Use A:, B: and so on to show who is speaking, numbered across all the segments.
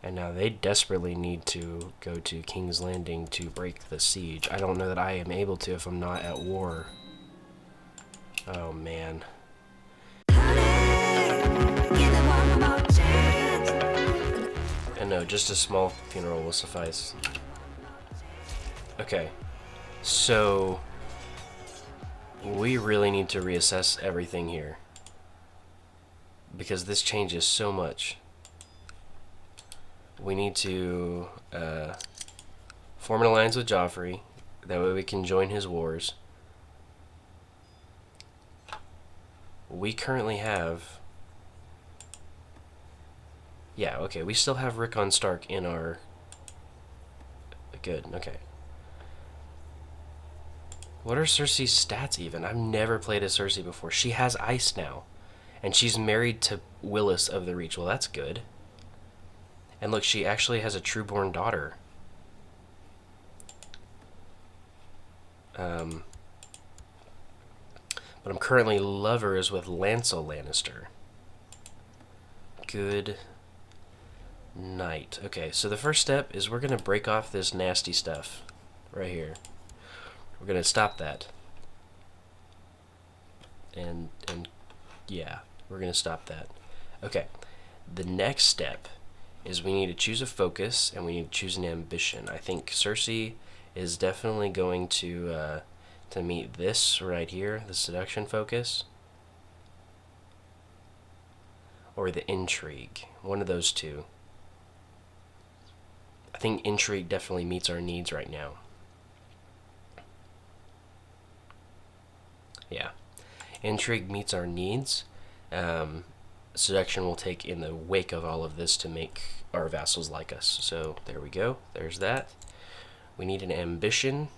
A: And now they desperately need to go to King's Landing to break the siege. I don't know that I am able to if I'm not at war. Oh, man. And no, just a small funeral will suffice. Okay. So we really need to reassess everything here, because this changes so much. We need to form an alliance with Joffrey. That way we can join his wars. We currently have... Yeah, okay, we still have Rickon Stark in our... Good, okay. What are Cersei's stats even? I've never played as Cersei before. She has ice now. And she's married to Willis of the Reach. Well, that's good. And look, she actually has a true-born daughter. But I'm currently lovers with Lancel Lannister. Good night. Okay, so the first step is we're going to break off this nasty stuff right here. We're going to stop that. And yeah, we're going to stop that. Okay, the next step is we need to choose a focus and we need to choose an ambition. I think Cersei is definitely going to meet this right here, the seduction focus, or the intrigue. One of those two. I think intrigue definitely meets our needs right now. Yeah. Intrigue meets our needs. Seduction will take in the wake of all of this to make our vassals like us. So there we go. There's that. We need an ambition.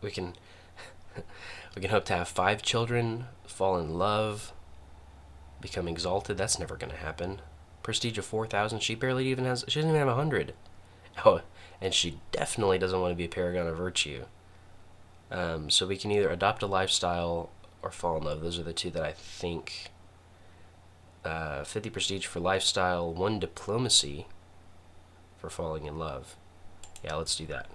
A: We can hope to have 5 children, fall in love, become exalted. That's never going to happen. Prestige of 4,000. She barely even has. She doesn't even have 100. Oh, and she definitely doesn't want to be a paragon of virtue. So we can either adopt a lifestyle or fall in love. Those are the two that I think. 50 prestige for lifestyle, 1 diplomacy for falling in love. Yeah, let's do that.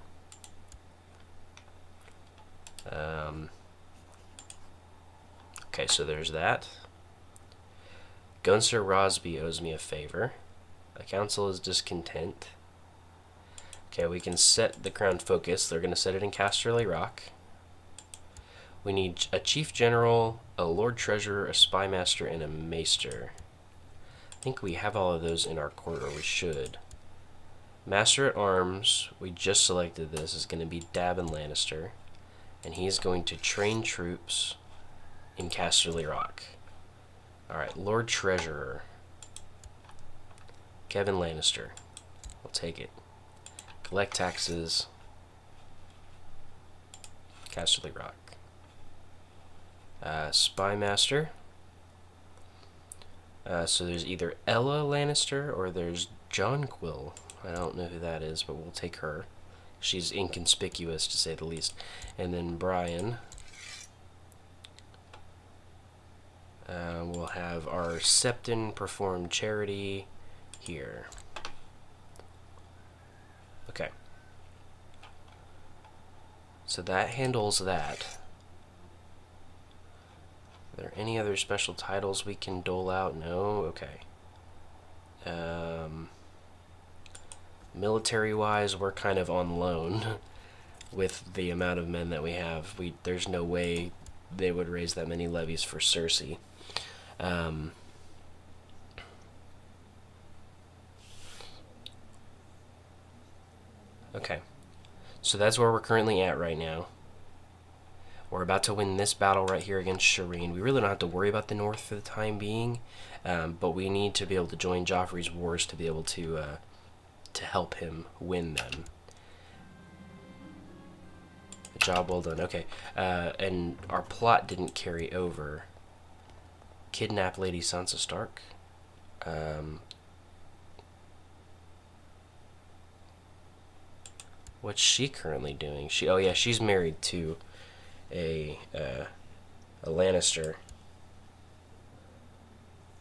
A: Okay, so there's that. Gunster Rosby owes me a favor. The council is discontent. Okay, we can set the crown focus. They're going to set it in Casterly Rock. We need a chief general, a lord treasurer, a spy master, and a maester. I think we have all of those in our court, or we should. Master at arms, we just selected this, is going to be Davin Lannister. And he's going to train troops in Casterly Rock. Alright, Lord Treasurer. Kevin Lannister. We'll take it. Collect taxes. Casterly Rock. Spy Master. So there's either Ella Lannister or there's Jonquil. I don't know who that is, but we'll take her. She's inconspicuous, to say the least. And then Brian. We'll have our Septon perform charity here. Okay. So that handles that. Are there any other special titles we can dole out? No? Okay. Military-wise, we're kind of on loan with the amount of men that we have. There's no way they would raise that many levies for Cersei. Okay. So that's where we're currently at right now. We're about to win this battle right here against Shireen. We really don't have to worry about the North for the time being, but we need to be able to join Joffrey's wars to be able to help him win them. Job well done. Okay, and our plot didn't carry over. Kidnap Lady Sansa Stark. What's she currently doing? Oh yeah, she's married to a Lannister.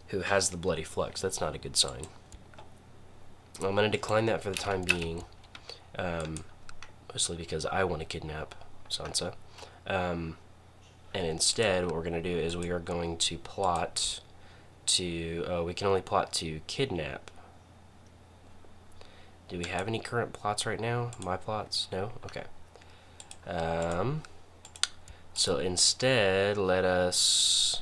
A: who has the bloody flux. That's not a good sign. I'm going to decline that for the time being, mostly because I want to kidnap Sansa. And instead, what we're going to do is we are going to plot to... we can only plot to kidnap. Do we have any current plots right now? My plots? No? Okay. So instead, let us...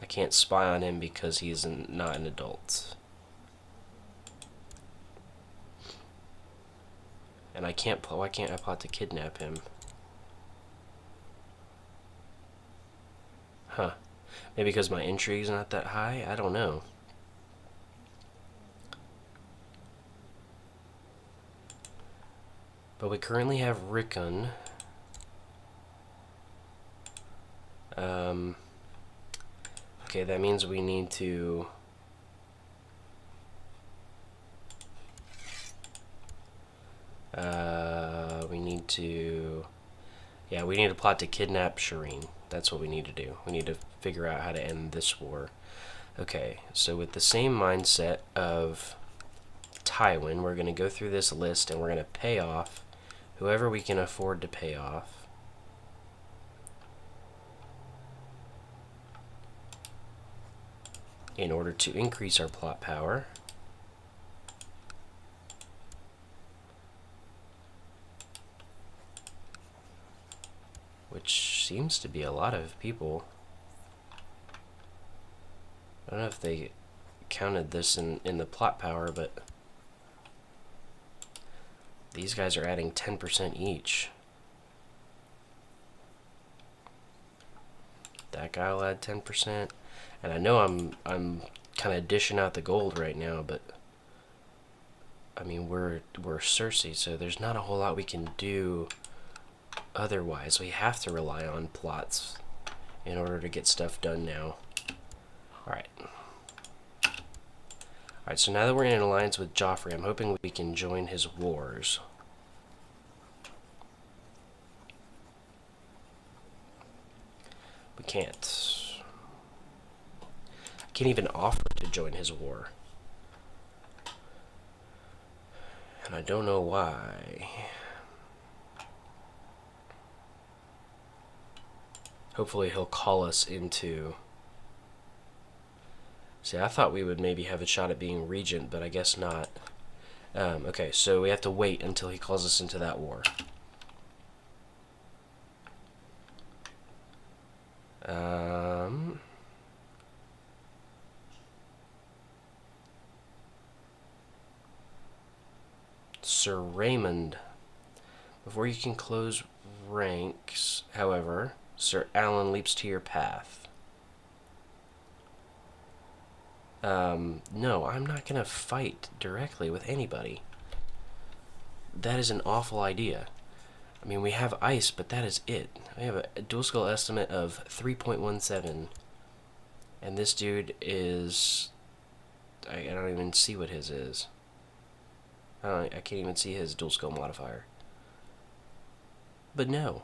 A: I can't spy on him because he's not an adult. And I can't... Why can't I plot to kidnap him? Huh. Maybe because my intrigue's not that high? I don't know. But we currently have Rickon. Okay, that means we need to... Yeah, we need to plot to kidnap Shireen. That's what we need to do. We need to figure out how to end this war. Okay, so with the same mindset of Tywin, we're going to go through this list and we're going to pay off whoever we can afford to pay off. In order to increase our plot power. Which seems to be a lot of people. I don't know if they counted this in the plot power, but these guys are adding 10% each. That guy will add 10%. And I know I'm kind of dishing out the gold right now, but I mean we're Cersei, so there's not a whole lot we can do otherwise. We have to rely on plots in order to get stuff done now. Alright. Alright, so now that we're in an alliance with Joffrey, I'm hoping we can join his wars. We can't. I can't even offer to join his war. And I don't know why. Hopefully he'll call us into... See, I thought we would maybe have a shot at being regent, but I guess not. Okay, so we have to wait until he calls us into that war. Sir Raymond. Before you can close ranks, however, Sir Alan leaps to your path. No, I'm not gonna fight directly with anybody. That is an awful idea. I mean, we have ice, but that is it. We have a dual skill estimate of 3.17. And this dude is... I don't even see what his is. I can't even see his dual skill modifier. But no.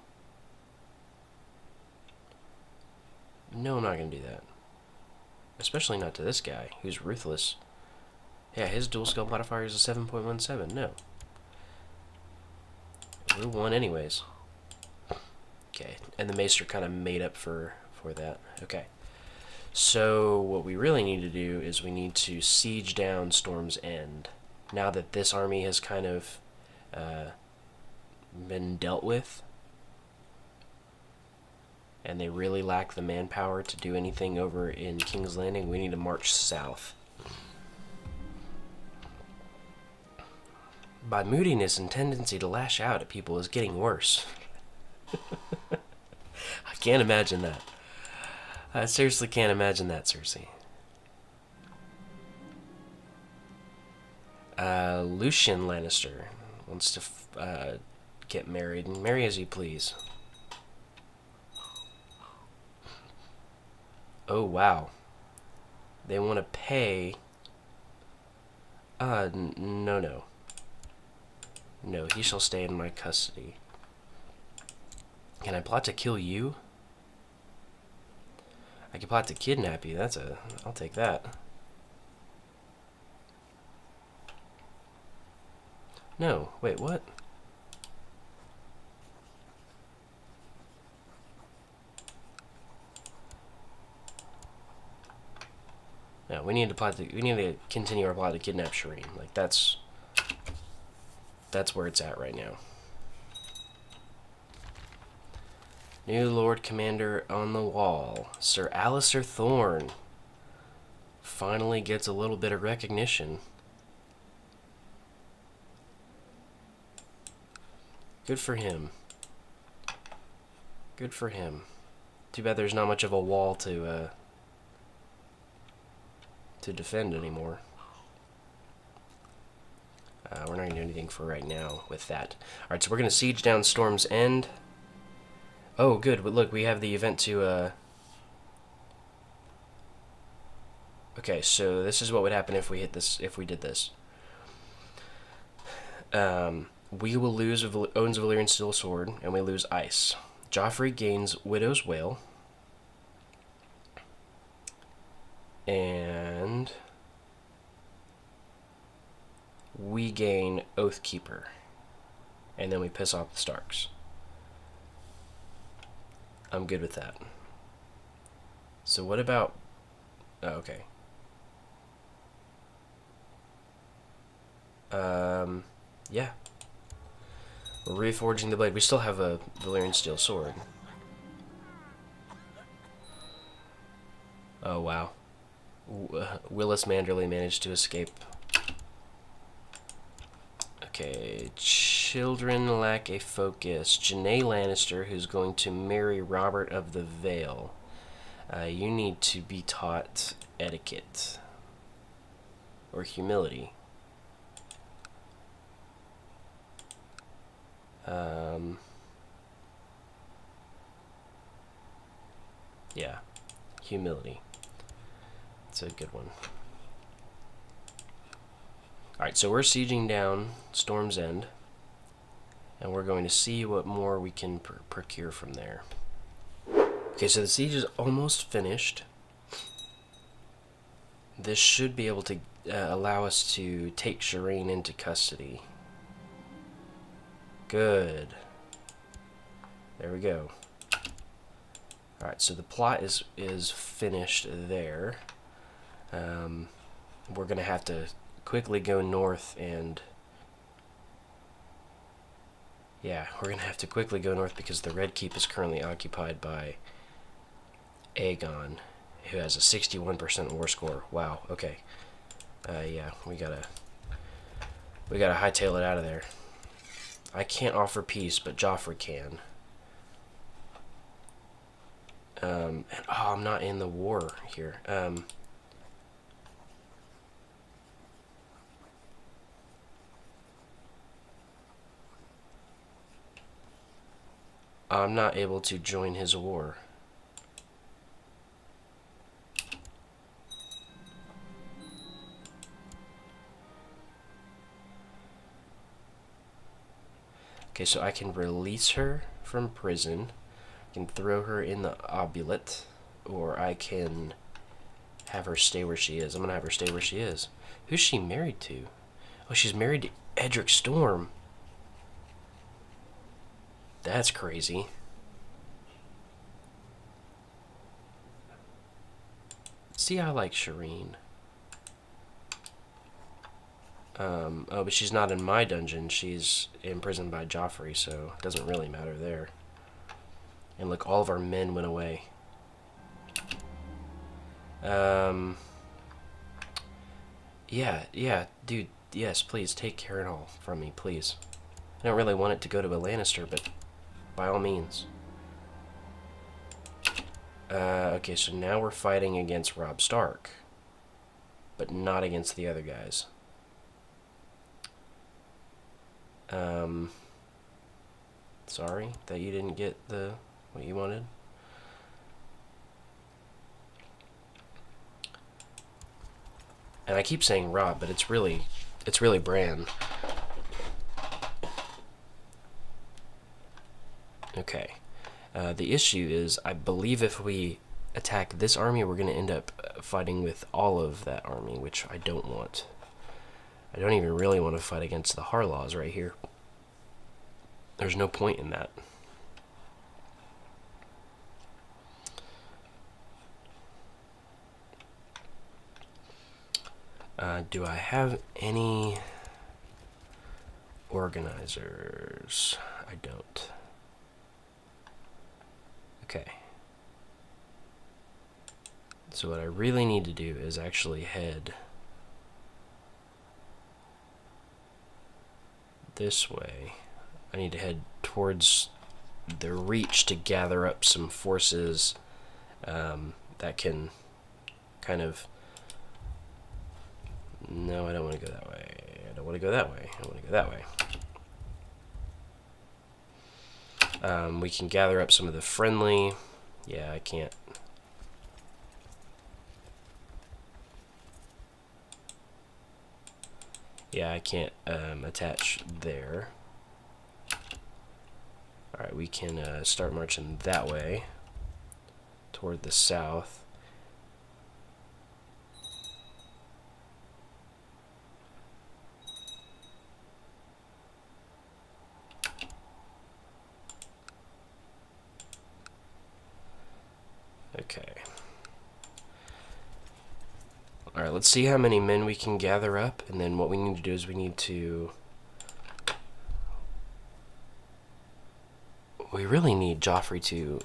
A: No, I'm not going to do that. Especially not to this guy, who's ruthless. Yeah, his dual skill modifier is a 7.17. No. We won anyways. Okay, and the Maester kind of made up for that. Okay. So, what we really need to do is we need to siege down Storm's End. Now that this army has kind of been dealt with, and they really lack the manpower to do anything over in King's Landing, we need to march south. My moodiness and tendency to lash out at people is getting worse. I can't imagine that. I seriously can't imagine that, Cersei. Lucian Lannister wants to get married. Marry as you please. Oh, wow. They want to pay... no. No, he shall stay in my custody. Can I plot to kill you? I can plot to kidnap you. I'll take that. No, wait, what? No, we need to continue our plot to kidnap Shireen. Like that's where it's at right now. New Lord Commander on the wall, Sir Alistair Thorne, finally gets a little bit of recognition. Good for him. Good for him. Too bad there's not much of a wall to defend anymore. We're not going to do anything for right now with that. Alright, so we're going to siege down Storm's End. Oh, good. But look, we have the event to... Okay, so this is what would happen if we did this. We will lose owns a Valyrian Steel Sword, and we lose Ice. Joffrey gains Widow's Wail. And we gain Oathkeeper. And then we piss off the Starks. I'm good with that. So what about... Oh, okay. Yeah. We're reforging the blade. We still have a Valyrian Steel Sword. Oh, wow. Willis Manderley managed to escape. Okay, children lack a focus. Janae Lannister, who's going to marry Robert of the Vale. You need to be taught etiquette. Or humility. Yeah, humility. It's a good one. Alright, so we're sieging down Storm's End, and we're going to see what more we can procure from there. Okay, so the siege is almost finished. This should be able to allow us to take Shireen into custody. Good. There we go. Alright, so the plot is finished there. We're going to have to quickly go north and... Yeah, we're going to have to quickly go north because the Red Keep is currently occupied by Aegon, who has a 61% war score. Wow, okay. Yeah, we gotta hightail it out of there. I can't offer peace, but Joffrey can. And, oh, I'm not in the war here. I'm not able to join his war. Okay, so I can release her from prison. I can throw her in the obulate, or I can have her stay where she is. I'm gonna have her stay where she is. Who's she married to? Oh, she's married to Edric Storm. That's crazy. See, I like Shireen. Oh, but she's not in my dungeon. She's imprisoned by Joffrey, so it doesn't really matter there. And look, all of our men went away. Yeah, dude, yes, please, take Harrenhal from me, please. I don't really want it to go to a Lannister, but by all means. Okay, so now we're fighting against Robb Stark, but not against the other guys. Sorry that you didn't get what you wanted. And I keep saying Robb, but it's really Bran. Okay. The issue is, I believe if we attack this army, we're going to end up fighting with all of that army, which I don't want. I don't even really want to fight against the Harlaws right here. There's no point in that. Do I have any organizers? I don't. Okay. So what I really need to do is actually head this way. I need to head towards the Reach to gather up some forces that can kind of... No, I don't want to go that way. I don't want to go that way. I want to go that way. We can gather up some of the friendly... Yeah, I can't... Yeah, I can't attach there. Alright, we can start marching that way toward the south. Okay. Alright, let's see how many men we can gather up, and then what we need to do is we need to... We really need Joffrey to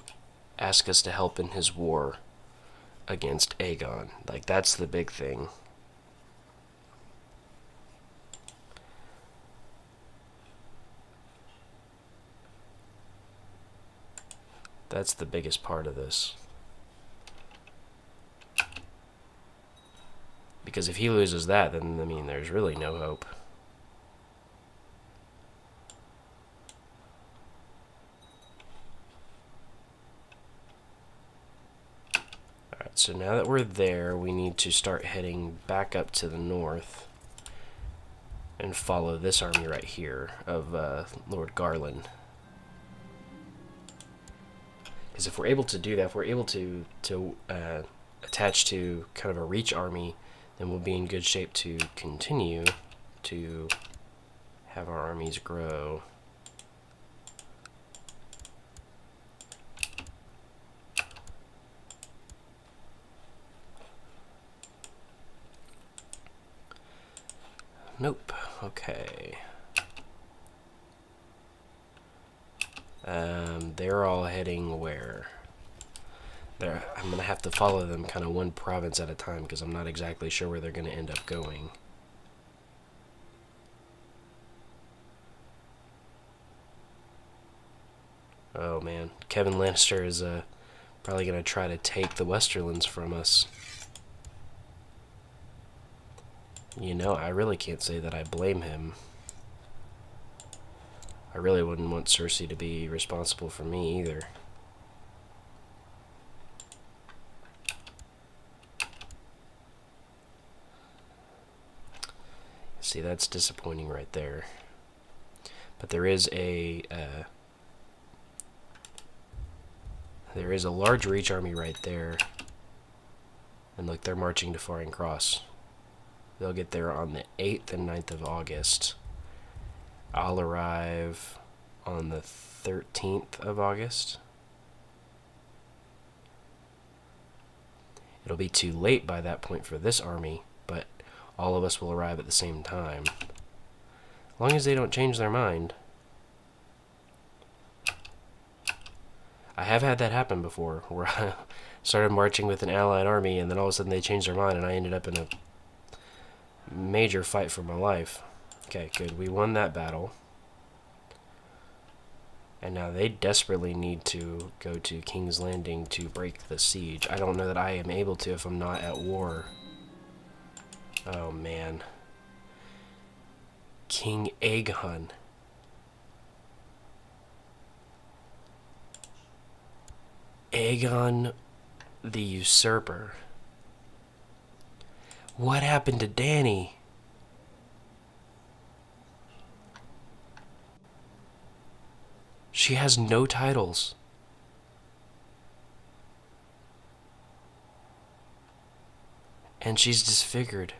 A: ask us to help in his war against Aegon. Like, that's the big thing. That's the biggest part of this. Because if he loses that, then, I mean, there's really no hope. Alright, so now that we're there, we need to start heading back up to the north and follow this army right here of Lord Garland. Because if we're able to do that, if we're able to attach to kind of a Reach army, then we'll be in good shape to continue to have our armies grow. Nope. Okay. They're all heading where? I'm going to have to follow them kind of one province at a time because I'm not exactly sure where they're going to end up going. Oh man, Kevin Lannister is probably going to try to take the Westerlands from us. You know, I really can't say that I blame him. I really wouldn't want Cersi to be responsible for me either. See, that's disappointing right there. But there is a large Reach army right there. And look, they're marching to Faring Cross. They'll get there on the 8th and 9th of August. I'll arrive on the 13th of August. It'll be too late by that point for this army, but all of us will arrive at the same time. As long as they don't change their mind. I have had that happen before, where I started marching with an allied army and then all of a sudden they changed their mind and I ended up in a major fight for my life. Okay, good. We won that battle. And now they desperately need to go to King's Landing to break the siege. I don't know that I am able to if I'm not at war. Oh, man. King Aegon. Aegon the Usurper. What happened to Dany? She has no titles. And she's disfigured.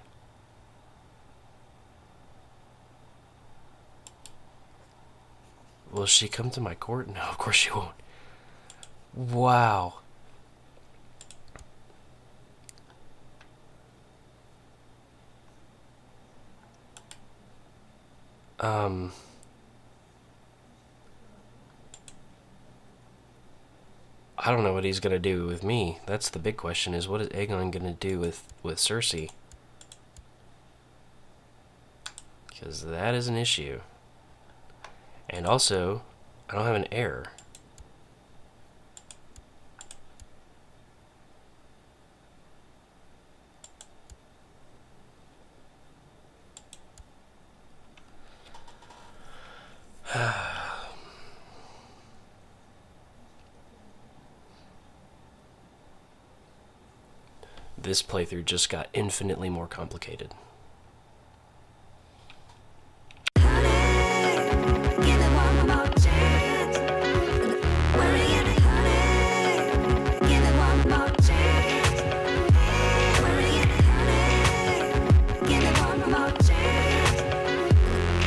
A: Will she come to my court? No, of course she won't. Wow. I don't know what he's gonna do with me. That's the big question, is what is Aegon gonna do with Cersei? Because that is an issue. And also, I don't have an heir. This playthrough just got infinitely more complicated.